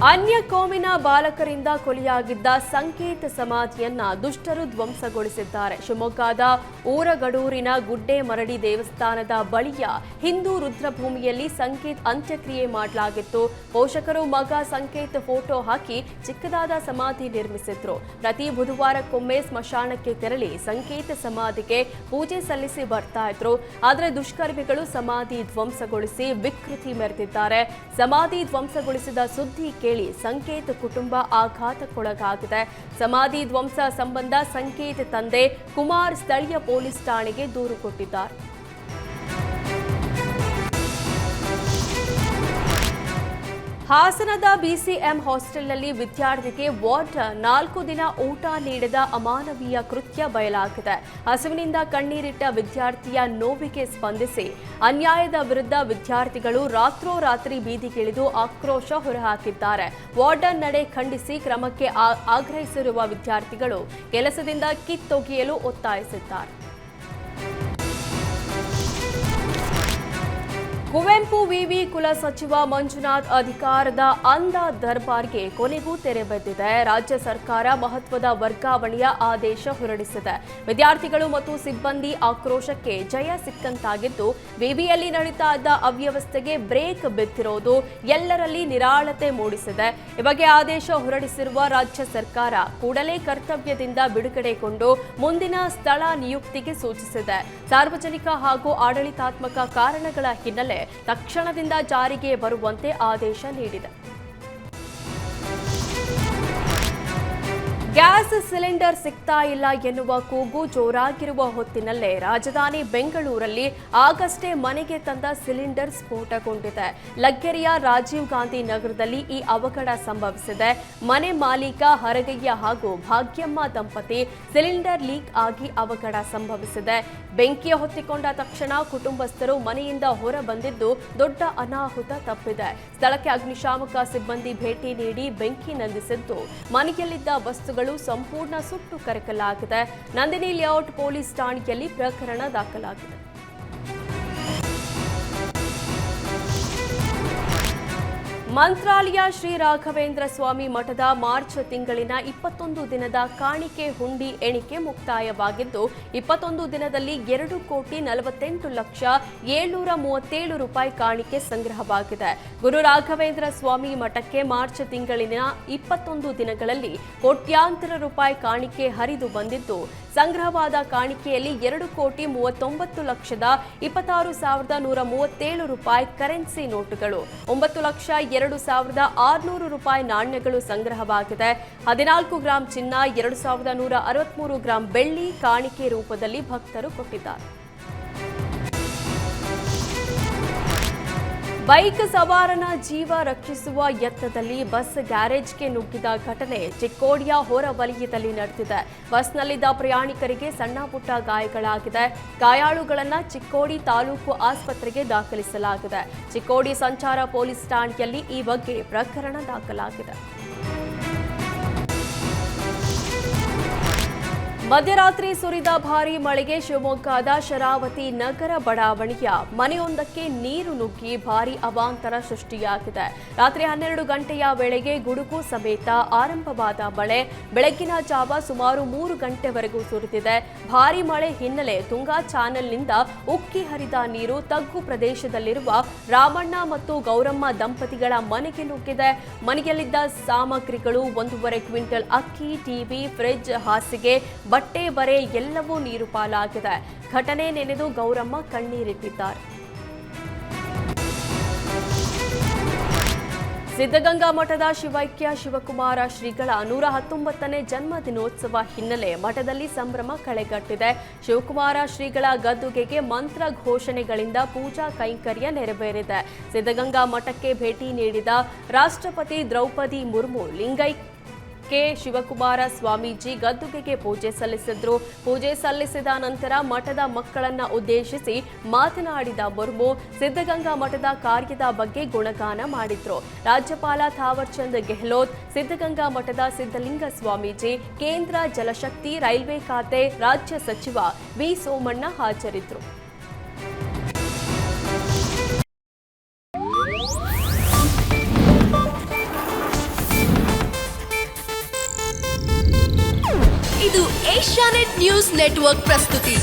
ಅನ್ಯ ಕೋಮಿನ ಬಾಲಕರಿಂದ ಕೊಲೆಯಾಗಿದ್ದ ಸಂಕೇತ ಸಮಾಧಿಯನ್ನ ದುಷ್ಟರು ಧ್ವಂಸಗೊಳಿಸಿದ್ದಾರೆ. ಶಿವಮೊಗ್ಗದ ಊರಗಡೂರಿನ ಗುಡ್ಡೆ ಮರಡಿ ದೇವಸ್ಥಾನದ ಬಳಿಯ ಹಿಂದೂ ರುದ್ರಭೂಮಿಯಲ್ಲಿ ಸಂಕೇತ್ ಅಂತ್ಯಕ್ರಿಯೆ ಮಾಡಲಾಗಿತ್ತು. ಪೋಷಕರು ಮಗ ಸಂಕೇತ್ ಫೋಟೋ ಹಾಕಿ ಚಿಕ್ಕದಾದ ಸಮಾಧಿ ನಿರ್ಮಿಸಿದ್ರು. ಪ್ರತಿ ಬುಧವಾರಕ್ಕೊಮ್ಮೆ ಸ್ಮಶಾನಕ್ಕೆ ತೆರಳಿ ಸಂಕೇತ ಸಮಾಧಿಗೆ ಪೂಜೆ ಸಲ್ಲಿಸಿ ಬರ್ತಾ ಇದ್ರು. ಆದರೆ ದುಷ್ಕರ್ಮಿಗಳು ಸಮಾಧಿ ಧ್ವಂಸಗೊಳಿಸಿ ವಿಕೃತಿ ಮೆರೆದಿದ್ದಾರೆ. ಸಮಾಧಿ ಧ್ವಂಸಗೊಳಿಸಿದ ಸುದ್ದಿ ಕೇಳಿ ಸಂಕೇತ್ ಕುಟುಂಬ ಆಘಾತಕ್ಕೊಳಗಾಗಿದೆ. ಸಮಾಧಿ ಧ್ವಂಸ ಸಂಬಂಧ ಸಂಕೇತ್ ತಂದೆ ಕುಮಾರ್ ಸ್ಥಳೀಯ ಪೊಲೀಸ್ ಠಾಣೆಗೆ ದೂರು ಕೊಟ್ಟಿದ್ದಾರೆ. ಹಾಸನದ ಬಿಸಿಎಂ ಹಾಸ್ಟೆಲ್ನಲ್ಲಿ ವಿದ್ಯಾರ್ಥಿಗೆ ವಾರ್ಡ್ 4 ದಿನ ಊಟ ನೀಡದ ಅಮಾನವೀಯ ಕೃತ್ಯ ಬಯಲಾಗಿದೆ. ಹಸುವಿನಿಂದ ಕಣ್ಣೀರಿಟ್ಟ ವಿದ್ಯಾರ್ಥಿಯ ನೋವಿಗೆ ಸ್ಪಂದಿಸಿ ಅನ್ಯಾಯದ ವಿರುದ್ಧ ವಿದ್ಯಾರ್ಥಿಗಳು ರಾತ್ರೋರಾತ್ರಿ ಬೀದಿಗಿಳಿದು ಆಕ್ರೋಶ ಹೊರಹಾಕಿದ್ದಾರೆ. ವಾರ್ಡನ್ ನಡೆ ಖಂಡಿಸಿ ಕ್ರಮಕ್ಕೆ ಆಗ್ರಹಿಸಿರುವ ವಿದ್ಯಾರ್ಥಿಗಳು ಕೆಲಸದಿಂದ ಕಿತ್ತೊಗೆಯಲು ಒತ್ತಾಯಿಸಿದ್ದಾರೆ. ಕುವೆಂಪು ವಿವಿ ಕುಲಸಚಿವ ಮಂಜುನಾಥ್ ಅಧಿಕಾರದ ಅಂಧ ದರ್ಬಾರ್ಗೆ ಕೊನೆಗೂ ತೆರೆ ಬಿದ್ದಿದೆ. ರಾಜ್ಯ ಸರ್ಕಾರ ಮಹತ್ವದ ವರ್ಗಾವಣೆಯ ಆದೇಶ ಹೊರಡಿಸಿದೆ. ವಿದ್ಯಾರ್ಥಿಗಳು ಮತ್ತು ಸಿಬ್ಬಂದಿ ಆಕ್ರೋಶಕ್ಕೆ ಜಯ ಸಿಕ್ಕಂತಾಗಿದ್ದು, ವಿವಿಯಲ್ಲಿ ನಡೀತಾ ಇದ್ದ ಅವ್ಯವಸ್ಥೆಗೆ ಬ್ರೇಕ್ ಬಿದ್ದಿರೋದು ಎಲ್ಲರಲ್ಲಿ ನಿರಾಳತೆ ಮೂಡಿಸಿದೆ. ಈ ಬಗ್ಗೆ ಆದೇಶ ಹೊರಡಿಸಿರುವ ರಾಜ್ಯ ಸರ್ಕಾರ ಕೂಡಲೇ ಕರ್ತವ್ಯದಿಂದ ಬಿಡುಗಡೆಗೊಂಡು ಮುಂದಿನ ಸ್ಥಳ ನಿಯುಕ್ತಿಗೆ ಸೂಚಿಸಿದೆ. ಸಾರ್ವಜನಿಕ ಹಾಗೂ ಆಡಳಿತಾತ್ಮಕ ಕಾರಣಗಳ ಹಿನ್ನೆಲೆ ತಕ್ಷಣದಿಂದ ಜಾರಿಗೆ ಬರುವಂತೆ ಆದೇಶ ನೀಡಿದೆ. ಗ್ಯಾಸ್ ಸಿಲಿಂಡರ್ ಸಿಗ್ತಾ ಇಲ್ಲ ಎನ್ನುವ ಕೂಗು ಜೋರಾಗಿರುವ ಹೊತ್ತಿನಲ್ಲೇ ರಾಜಧಾನಿ ಬೆಂಗಳೂರಲ್ಲಿ ಆಗಷ್ಟೇ ಮನೆಗೆ ತಂದ ಸಿಲಿಂಡರ್ ಸ್ಫೋಟಗೊಂಡಿದೆ. ಲಗ್ಗೆರೆಯ ರಾಜೀವ್ ಗಾಂಧಿ ನಗರದಲ್ಲಿ ಈ ಅವಘಡ ಸಂಭವಿಸಿದೆ. ಮನೆ ಮಾಲೀಕ ಹರಗಯ್ಯ ಹಾಗೂ ಭಾಗ್ಯಮ್ಮ ದಂಪತಿ ಸಿಲಿಂಡರ್ ಲೀಕ್ ಆಗಿ ಅವಘಡ ಸಂಭವಿಸಿದೆ. ಬೆಂಕಿ ಹೊತ್ತಿಕೊಂಡ ತಕ್ಷಣ ಕುಟುಂಬಸ್ಥರು ಮನೆಯಿಂದ ಹೊರ ಬಂದಿದ್ದು ದೊಡ್ಡ ಅನಾಹುತ ತಪ್ಪಿದೆ. ಸ್ಥಳಕ್ಕೆ ಅಗ್ನಿಶಾಮಕ ಸಿಬ್ಬಂದಿ ಭೇಟಿ ನೀಡಿ ಬೆಂಕಿ ನಂದಿಸಿದ್ದು ಮನೆಯಲ್ಲಿದ್ದ ವಸ್ತುಗಳು ಸಂಪೂರ್ಣ ಸುಟ್ಟು ಕರಕಲಾಗಿದೆ. ನಂದಿನಿ ಲೇಔಟ್ ಪೊಲೀಸ್ ಠಾಣೆಯಲ್ಲಿ ಪ್ರಕರಣ ದಾಖಲಾಗಿದೆ. ಮಂತ್ರಾಲಯ ಶ್ರೀ ರಾಘವೇಂದ್ರ ಸ್ವಾಮಿ ಮಠದ ಮಾರ್ಚ್ ತಿಂಗಳಿನ 21 ದಿನದ ಕಾಣಿಕೆ ಹುಂಡಿ ಎಣಿಕೆ ಮುಕ್ತಾಯವಾಗಿದ್ದು, 21 ದಿನದಲ್ಲಿ 2,48,737 ರೂಪಾಯಿ ಕಾಣಿಕೆ ಸಂಗ್ರಹವಾಗಿದೆ. ಗುರು ರಾಘವೇಂದ್ರ ಸ್ವಾಮಿ ಮಠಕ್ಕೆ ಮಾರ್ಚ್ ತಿಂಗಳಿನ 21 ದಿನಗಳಲ್ಲಿ ಕೋಟ್ಯಾಂತರ ರೂಪಾಯಿ ಕಾಣಿಕೆ ಹರಿದು ಬಂದಿದ್ದು, ಸಂಗ್ರಹವಾದ ಕಾಣಿಕೆಯಲ್ಲಿ 2,20,26,137 ರೂಪಾಯಿ ಕರೆನ್ಸಿ ನೋಟುಗಳು, 9,02,600 ರೂಪಾಯಿ ನಾಣ್ಯಗಳು ಸಂಗ್ರಹವಾಗಿದೆ. 14 ಗ್ರಾಂ ಚಿನ್ನ, 2,163 ಗ್ರಾಂ ಬೆಳ್ಳಿ ಕಾಣಿಕೆ ರೂಪದಲ್ಲಿ ಭಕ್ತರು ಕೊಟ್ಟಿದ್ದಾರೆ. ಬೈಕ್ ಸವಾರನ ಜೀವ ರಕ್ಷಿಸುವ ಯತ್ನದಲ್ಲಿ ಬಸ್ ಗ್ಯಾರೇಜ್ಗೆ ನುಗ್ಗಿದ ಘಟನೆ ಚಿಕ್ಕೋಡಿಯ ಹೊರವಲಯದಲ್ಲಿ ನಡೆದಿದೆ. ಬಸ್ನಲ್ಲಿದ್ದ ಪ್ರಯಾಣಿಕರಿಗೆ ಸಣ್ಣ ಪುಟ್ಟ ಗಾಯಗಳಾಗಿದೆ. ಗಾಯಾಳುಗಳನ್ನು ಚಿಕ್ಕೋಡಿ ತಾಲೂಕು ಆಸ್ಪತ್ರೆಗೆ ದಾಖಲಿಸಲಾಗಿದೆ. ಚಿಕ್ಕೋಡಿ ಸಂಚಾರ ಪೊಲೀಸ್ ಠಾಣೆಯಲ್ಲಿ ಈ ಬಗ್ಗೆ ಪ್ರಕರಣ ದಾಖಲಾಗಿದೆ. ಮಧ್ಯರಾತ್ರಿ ಸುರಿದ ಭಾರೀ ಮಳೆಗೆ ಶಿವಮೊಗ್ಗದ ಶರಾವತಿ ನಗರ ಬಡಾವಣೆಯ ಮನೆಯೊಂದಕ್ಕೆ ನೀರು ನುಗ್ಗಿ ಭಾರೀ ಅವಾಂತರ ಸೃಷ್ಟಿಯಾಗಿದೆ. ರಾತ್ರಿ 12 ಗಂಟೆಯ ವೇಳೆಗೆ ಗುಡುಗು ಸಮೇತ ಆರಂಭವಾದ ಮಳೆ ಬೆಳಗ್ಗಿನ ಜಾವ ಸುಮಾರು 3 ಗಂಟೆವರೆಗೂ ಸುರಿದಿದೆ. ಭಾರೀ ಮಳೆ ಹಿನ್ನೆಲೆ ತುಂಗಾ ಚಾನೆಲ್ನಿಂದ ಉಕ್ಕಿ ಹರಿದ ನೀರು ತಗ್ಗು ಪ್ರದೇಶದಲ್ಲಿರುವ ರಾಮಣ್ಣ ಮತ್ತು ಗೌರಮ್ಮ ದಂಪತಿಗಳ ಮನೆಗೆ ನುಗ್ಗಿದೆ. ಮನೆಯಲ್ಲಿದ್ದ ಸಾಮಗ್ರಿಗಳು 1.5 ಕ್ವಿಂಟಲ್ ಅಕ್ಕಿ, ಟಿವಿ, ಫ್ರಿಡ್ಜ್, ಹಾಸಿಗೆ, ಬಟ್ಟೆ ಬರೆ ಎಲ್ಲವೂ ನೀರು ಪಾಲಾಗಿದೆ. ಘಟನೆ ನೆನೆದು ಗೌರಮ್ಮ ಕಣ್ಣೀರಿಟ್ಟಿದ್ದಾರೆ. ಸಿದ್ಧಗಂಗಾ ಮಠದ ಶಿವೈಕ್ಯ ಶಿವಕುಮಾರ ಶ್ರೀಗಳ 119ನೇ ಜನ್ಮ ದಿನೋತ್ಸವ ಹಿನ್ನೆಲೆ ಮಠದಲ್ಲಿ ಸಂಭ್ರಮ ಕಳೆಗಟ್ಟಿದೆ. ಶಿವಕುಮಾರ ಶ್ರೀಗಳ ಗದ್ದುಗೆಗೆ ಮಂತ್ರ ಘೋಷಣೆಗಳಿಂದ ಪೂಜಾ ಕೈಂಕರ್ಯ ನೆರವೇರಿದೆ. ಸಿದ್ಧಗಂಗಾ ಮಠಕ್ಕೆ ಭೇಟಿ ನೀಡಿದ ರಾಷ್ಟ್ರಪತಿ ದ್ರೌಪದಿ ಮುರ್ಮು ಲಿಂಗೈಕ್ಯ ಶಿವಕುಮಾರ ಸ್ವಾಮೀಜಿ ಗದ್ದುಗೆಗೆ ಪೂಜೆ ಸಲ್ಲಿಸಿದ್ರು. ಪೂಜೆ ಸಲ್ಲಿಸಿದ ನಂತರ ಮಠದ ಮಕ್ಕಳನ್ನ ಉದ್ದೇಶಿಸಿ ಮಾತನಾಡಿದ ಮುರ್ಮು ಸಿದ್ಧಗಂಗಾ ಮಠದ ಕಾರ್ಯದ ಬಗ್ಗೆ ಗುಣಗಾನ ಮಾಡಿದ್ರು. ರಾಜ್ಯಪಾಲ ಥಾವರ್ ಚಂದ್ ಗೆಹ್ಲೋಟ್, ಸಿದ್ಧಗಂಗಾ ಮಠದ ಸಿದ್ಧಲಿಂಗ ಸ್ವಾಮೀಜಿ, ಕೇಂದ್ರ ಜಲಶಕ್ತಿ ರೈಲ್ವೆ ಖಾತೆ ರಾಜ್ಯ ಸಚಿವ ವಿ ಸೋಮಣ್ಣ ಹಾಜರಿದ್ದರು. ಇದು ಏಷ್ಯಾನೆಟ್ ನ್ಯೂಸ್ ನೆಟ್ವರ್ಕ್ ಪ್ರಸ್ತುತಿ.